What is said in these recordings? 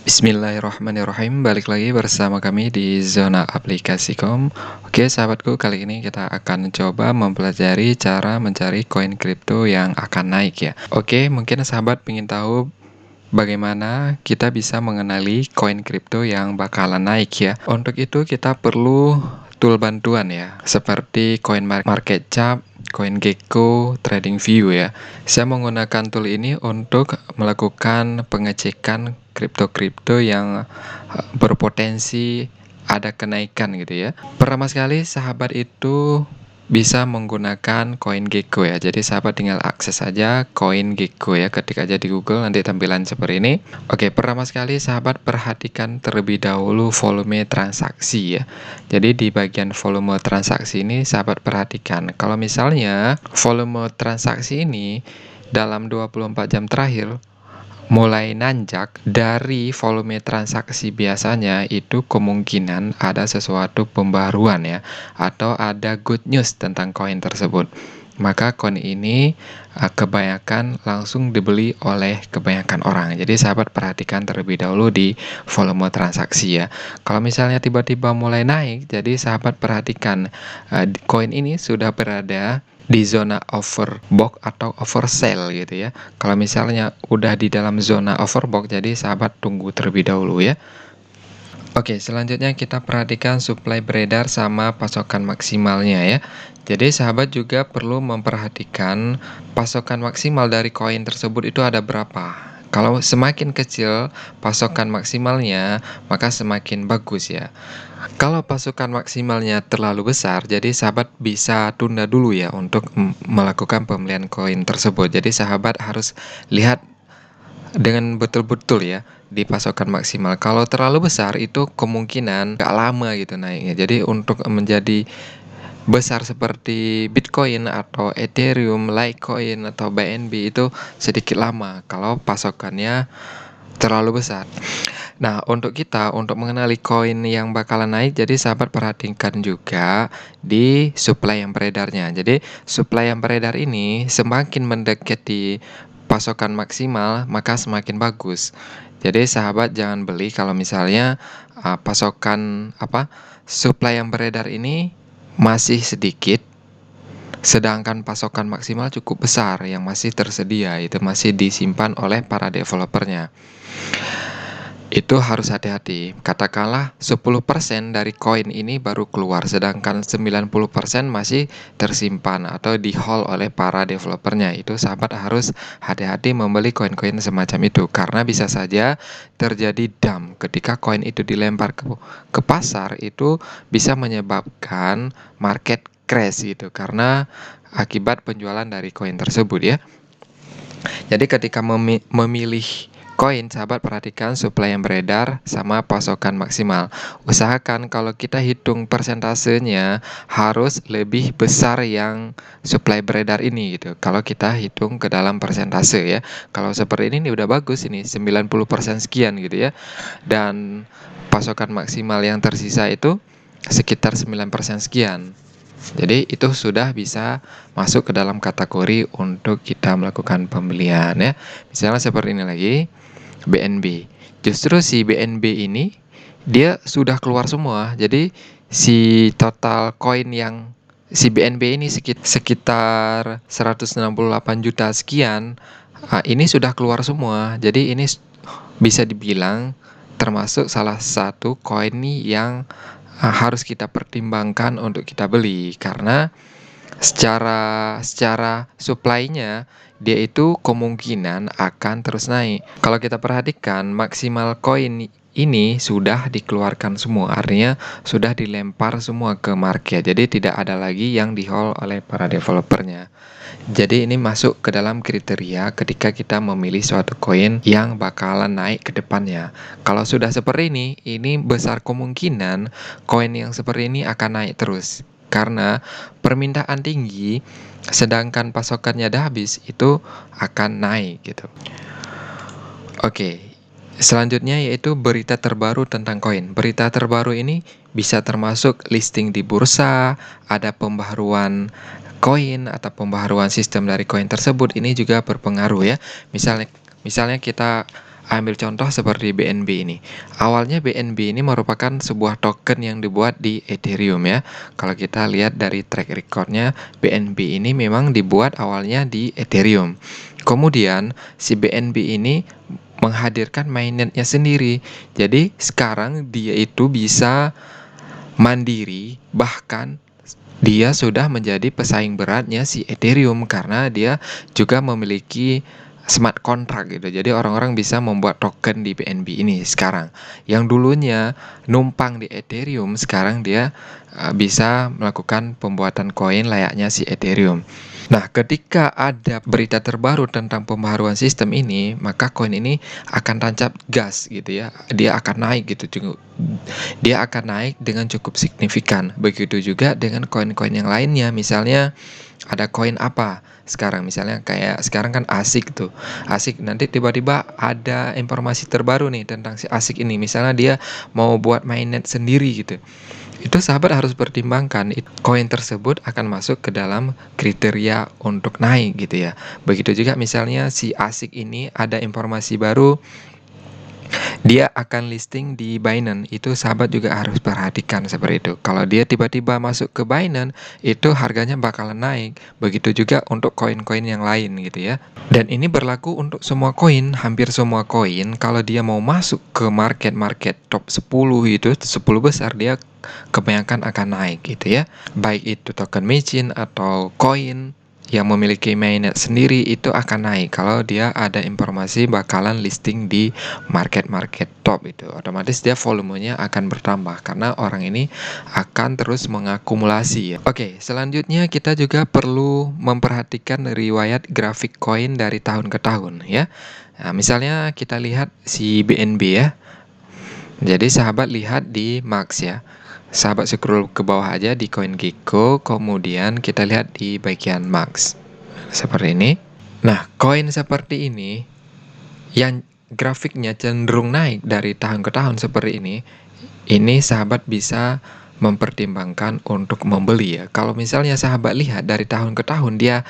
Bismillahirrahmanirrahim. Balik lagi bersama kami di Zona Aplikasi.com. Oke, sahabatku, kali ini kita akan coba mempelajari cara mencari koin kripto yang akan naik ya. Oke, mungkin sahabat ingin tahu bagaimana kita bisa mengenali koin kripto yang bakalan naik ya. Untuk itu kita perlu tool bantuan ya, seperti CoinMarketCap, CoinGecko, TradingView ya. Saya menggunakan tool ini untuk melakukan pengecekan kripto-kripto yang berpotensi ada kenaikan gitu ya. Pertama sekali sahabat itu bisa menggunakan CoinGecko ya. Jadi sahabat tinggal akses saja CoinGecko ya, ketik aja di Google, nanti tampilan seperti ini. Oke, pertama sekali sahabat perhatikan terlebih dahulu volume transaksi ya. Jadi di bagian volume transaksi ini sahabat perhatikan, kalau misalnya volume transaksi ini dalam 24 jam terakhir mulai nanjak dari volume transaksi biasanya, itu kemungkinan ada sesuatu pembaruan ya, atau ada good news tentang koin tersebut. Maka koin ini kebanyakan langsung dibeli oleh kebanyakan orang. Jadi sahabat perhatikan terlebih dahulu di volume transaksi ya. Kalau misalnya tiba-tiba mulai naik, jadi sahabat perhatikan koin ini sudah berada di zona overbought atau oversell gitu ya. Kalau misalnya udah di dalam zona overbought, jadi sahabat tunggu terlebih dahulu ya. Oke, selanjutnya kita perhatikan supply beredar sama pasokan maksimalnya ya. Jadi sahabat juga perlu memperhatikan pasokan maksimal dari koin tersebut itu ada berapa. Kalau semakin kecil pasokan maksimalnya, maka semakin bagus ya. Kalau pasokan maksimalnya terlalu besar, jadi sahabat bisa tunda dulu ya untuk melakukan pembelian koin tersebut. Jadi sahabat harus lihat dengan betul-betul ya di pasokan maksimal. Kalau terlalu besar itu kemungkinan gak lama gitu naiknya. Jadi untuk menjadi besar seperti Bitcoin atau Ethereum, Litecoin atau BNB itu sedikit lama kalau pasokannya terlalu besar. Nah, untuk mengenali koin yang bakalan naik, jadi sahabat perhatikan juga di supply yang beredarnya. Jadi supply yang beredar ini semakin mendekati pasokan maksimal, maka semakin bagus. Jadi sahabat jangan beli kalau misalnya supply yang beredar ini masih sedikit, sedangkan pasokan maksimal cukup besar yang masih tersedia, itu masih disimpan oleh para developernya. Itu harus hati-hati. Katakanlah 10% dari koin ini baru keluar, sedangkan 90% masih tersimpan atau di-hold oleh para developernya. Itu sahabat harus hati-hati membeli koin-koin semacam itu, karena bisa saja terjadi dump. Ketika koin itu dilempar ke pasar, itu bisa menyebabkan market crash gitu, karena akibat penjualan dari koin tersebut ya. Jadi ketika memilih koin, sahabat perhatikan supply yang beredar sama pasokan maksimal. Usahakan kalau kita hitung persentasenya harus lebih besar yang supply beredar ini gitu. Kalau kita hitung ke dalam persentase ya. Kalau seperti ini udah bagus ini 90% sekian gitu ya. Dan pasokan maksimal yang tersisa itu sekitar 9% sekian. Jadi itu sudah bisa masuk ke dalam kategori untuk kita melakukan pembelian ya. Misalnya seperti ini lagi, BNB. Justru si BNB ini dia sudah keluar semua. Jadi si total koin yang si BNB ini sekitar 168 juta sekian, ini sudah keluar semua. Jadi ini bisa dibilang termasuk salah satu koin yang harus kita pertimbangkan untuk kita beli, karena secara supply-nya dia itu kemungkinan akan terus naik. Kalau kita perhatikan maksimal koin ini sudah dikeluarkan semua, artinya sudah dilempar semua ke market. Jadi tidak ada lagi yang di-hold oleh para developernya. Jadi ini masuk ke dalam kriteria ketika kita memilih suatu koin yang bakalan naik ke depannya. Kalau sudah seperti ini besar kemungkinan koin yang seperti ini akan naik terus. Karena permintaan tinggi, sedangkan pasokannya dah habis, itu akan naik gitu. Oke, selanjutnya yaitu berita terbaru tentang koin. Berita terbaru ini bisa termasuk listing di bursa, ada pembaharuan koin atau pembaharuan sistem dari koin tersebut. Ini juga berpengaruh ya. Misalnya kita ambil contoh seperti BNB ini. Awalnya BNB ini merupakan sebuah token yang dibuat di Ethereum ya. Kalau kita lihat dari track recordnya, BNB ini memang dibuat awalnya di Ethereum. Kemudian si BNB ini menghadirkan mainnetnya sendiri. Jadi sekarang dia itu bisa mandiri, bahkan dia sudah menjadi pesaing beratnya si Ethereum karena dia juga memiliki smart contract gitu. Jadi orang-orang bisa membuat token di BNB ini sekarang. Yang dulunya numpang di Ethereum, sekarang dia bisa melakukan pembuatan koin layaknya si Ethereum. Nah, ketika ada berita terbaru tentang pembaharuan sistem ini, maka koin ini akan tancap gas gitu ya. Dia akan naik gitu. Dia akan naik dengan cukup signifikan. Begitu juga dengan koin-koin yang lainnya. Misalnya ada koin apa sekarang, misalnya kayak sekarang kan ASIC tuh. ASIC nanti tiba-tiba ada informasi terbaru nih tentang si ASIC ini. Misalnya dia mau buat mainnet sendiri gitu. Itu sahabat harus pertimbangkan koin tersebut akan masuk ke dalam kriteria untuk naik gitu ya. Begitu juga misalnya si ASIC ini ada informasi baru, dia akan listing di Binance, itu sahabat juga harus perhatikan seperti itu. Kalau dia tiba-tiba masuk ke Binance, itu harganya bakalan naik. Begitu juga untuk koin-koin yang lain gitu ya. Dan ini berlaku untuk semua koin, hampir semua koin. Kalau dia mau masuk ke market top 10 itu, 10 besar, dia kebanyakan akan naik gitu ya. Baik itu token machine atau koin yang memiliki mainnet sendiri itu akan naik kalau dia ada informasi bakalan listing di market top itu. Otomatis dia volumenya akan bertambah karena orang ini akan terus mengakumulasi ya. Oke, selanjutnya kita juga perlu memperhatikan riwayat grafik koin dari tahun ke tahun ya. Nah, misalnya kita lihat si BNB ya. Jadi sahabat lihat di Max ya. Sahabat scroll ke bawah aja di CoinGecko, kemudian kita lihat di bagian Max. Seperti ini. Nah, koin seperti ini yang grafiknya cenderung naik dari tahun ke tahun seperti ini sahabat bisa mempertimbangkan untuk membeli ya. Kalau misalnya sahabat lihat dari tahun ke tahun dia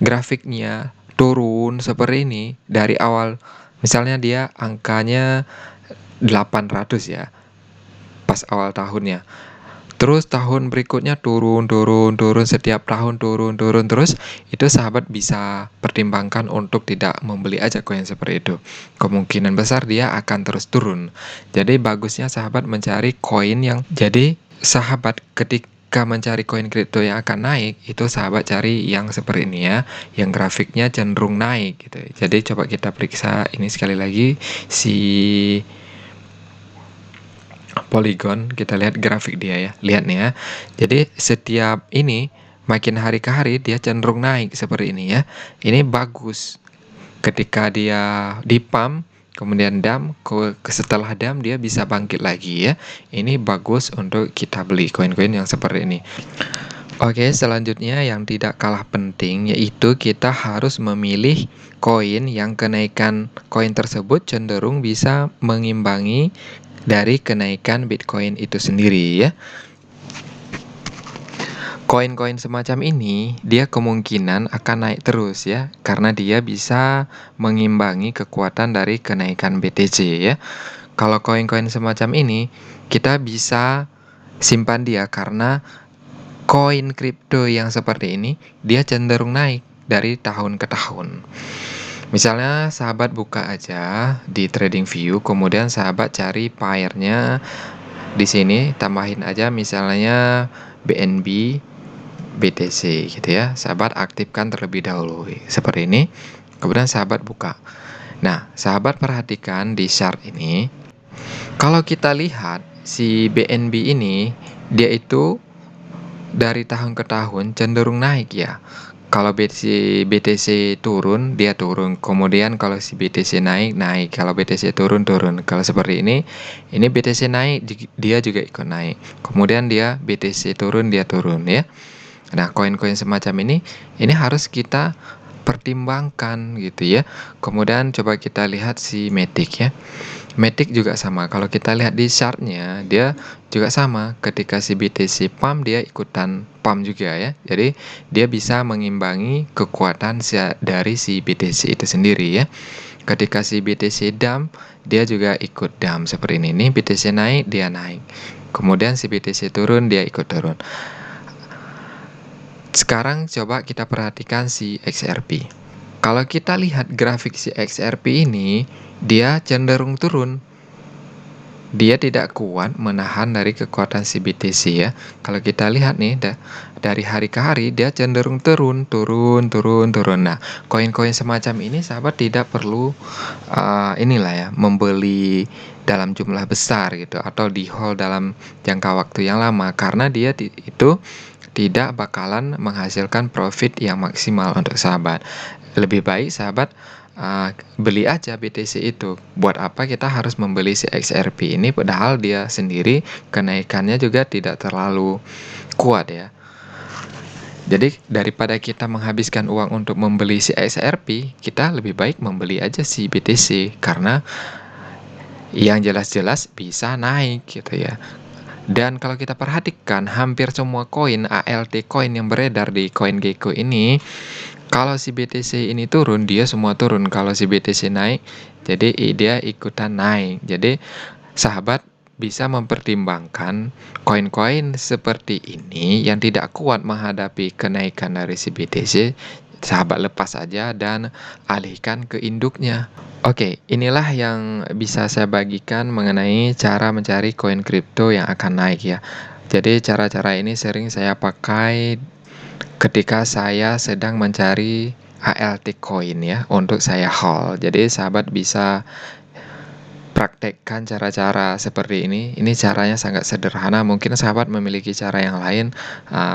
grafiknya turun seperti ini dari awal, misalnya dia angkanya 800 ya pas awal tahunnya. Terus tahun berikutnya turun setiap tahun turun terus, itu sahabat bisa pertimbangkan untuk tidak membeli aja koin seperti itu. Kemungkinan besar dia akan terus turun. Jadi bagusnya sahabat mencari koin yang sahabat ketika mencari koin kripto yang akan naik, itu sahabat cari yang seperti ini ya, yang grafiknya cenderung naik gitu. Jadi coba kita periksa ini sekali lagi si Polygon, kita lihat grafik dia ya. Lihat nih ya. Jadi setiap ini makin hari ke hari dia cenderung naik seperti ini ya. Ini bagus. Ketika dia di pump kemudian dump, setelah dump dia bisa bangkit lagi ya. Ini bagus untuk kita beli koin-koin yang seperti ini. Oke, selanjutnya yang tidak kalah penting yaitu kita harus memilih koin yang kenaikan koin tersebut cenderung bisa mengimbangi dari kenaikan Bitcoin itu sendiri ya. Koin-koin semacam ini dia kemungkinan akan naik terus ya, karena dia bisa mengimbangi kekuatan dari kenaikan BTC ya. Kalau koin-koin semacam ini kita bisa simpan dia karena koin kripto yang seperti ini dia cenderung naik dari tahun ke tahun. Misalnya sahabat buka aja di TradingView, kemudian sahabat cari pairnya di sini, tambahin aja misalnya BNB BTC gitu ya. Sahabat aktifkan terlebih dahulu seperti ini. Kemudian sahabat buka. Nah, sahabat perhatikan di chart ini. Kalau kita lihat si BNB ini dia itu dari tahun ke tahun cenderung naik ya. Kalau BTC turun, dia turun. Kemudian kalau si BTC naik. Kalau BTC turun. Kalau seperti ini BTC naik, dia juga ikut naik. Kemudian dia BTC turun, dia turun ya. Nah, koin-koin semacam ini harus kita pertimbangkan gitu ya. Kemudian coba kita lihat si Matic ya. Matic juga sama. Kalau kita lihat di chartnya, dia juga sama. Ketika si BTC pump, dia ikutan pump juga ya. Jadi dia bisa mengimbangi kekuatan dari si BTC itu sendiri ya. ketika si BTC dump, dia juga ikut dump seperti ini. Nih BTC naik, dia naik. Kemudian si BTC turun, dia ikut turun. Sekarang coba kita perhatikan si XRP. Kalau kita lihat grafik si XRP ini, dia cenderung turun. Dia tidak kuat menahan dari kekuatan si BTC ya. Kalau kita lihat nih, dari hari ke hari dia cenderung turun. Nah, koin-koin semacam ini sahabat tidak perlu membeli dalam jumlah besar gitu, atau di hold dalam jangka waktu yang lama, karena dia itu tidak bakalan menghasilkan profit yang maksimal untuk sahabat. Lebih baik sahabat beli aja BTC itu. Buat apa kita harus membeli si XRP ini, padahal dia sendiri kenaikannya juga tidak terlalu kuat ya. Jadi daripada kita menghabiskan uang untuk membeli si XRP, kita lebih baik membeli aja si BTC, karena yang jelas-jelas bisa naik gitu ya. Dan kalau kita perhatikan, hampir semua koin ALT coin yang beredar di CoinGecko ini, kalau si BTC ini turun, dia semua turun. Kalau si BTC naik, jadi dia ikutan naik. Jadi sahabat bisa mempertimbangkan koin-koin seperti ini yang tidak kuat menghadapi kenaikan dari si BTC, sahabat lepas aja dan alihkan ke induknya. Oke, inilah yang bisa saya bagikan mengenai cara mencari koin kripto yang akan naik ya. Jadi cara-cara ini sering saya pakai ketika saya sedang mencari ALT coin ya, untuk saya hold. Jadi sahabat bisa praktekkan cara-cara seperti ini. Ini caranya sangat sederhana. Mungkin sahabat memiliki cara yang lain.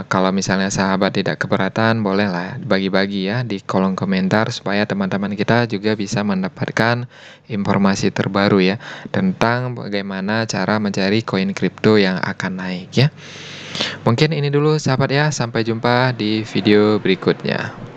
Kalau misalnya sahabat tidak keberatan, bolehlah bagi-bagi ya di kolom komentar, supaya teman-teman kita juga bisa mendapatkan informasi terbaru ya tentang bagaimana cara mencari koin kripto yang akan naik ya. Mungkin ini dulu sahabat ya, sampai jumpa di video berikutnya.